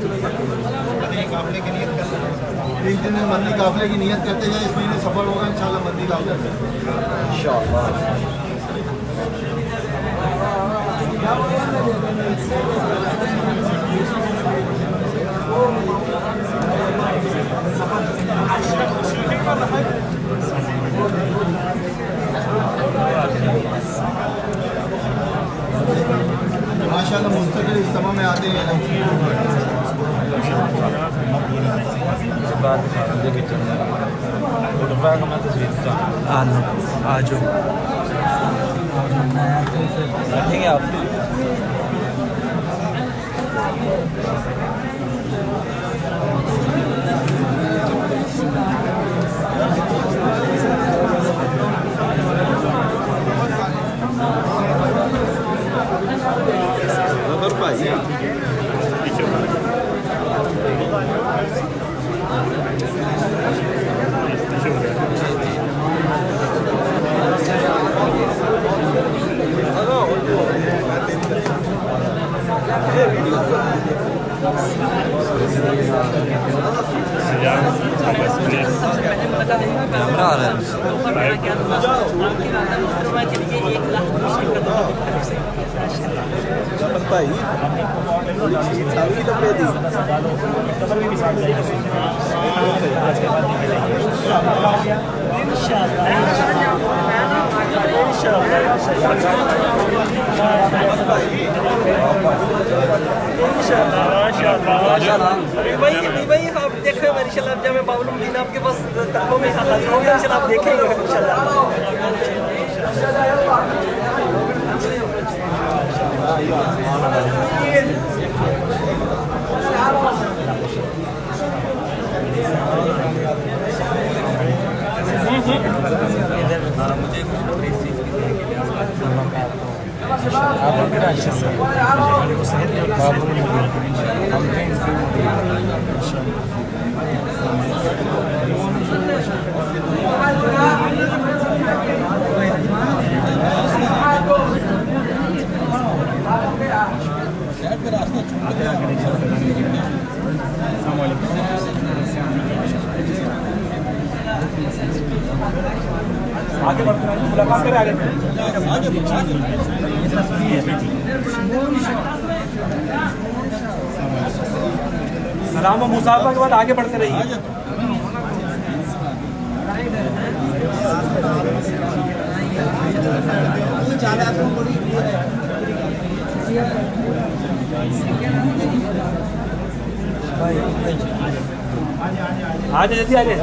काफले की नियत करते हैं, 3 दिन मदनी काफले की नियत करते जाए। इस महीने सफर होगा इंशाल्लाह मदनी काफले इंशाल्लाह। माशाल्लाह मुस्तकिल इज्तिमा में आते हैं लोग। आज बैठेंगे आप। कैमरा आ रहा है। भाई आप देखें इंशाल्लाह जब मैं बाबुल मदीना आपके पास तकों में हाजिर होंगे इंशाल्लाह आप देखेंगे इंशाल्लाह। आगे बढ़ते हैं, मुलाकात करें आगे। सलाम व मुसाफा के बाद आगे बढ़ते रहिए। आज जल्दी आ जाए।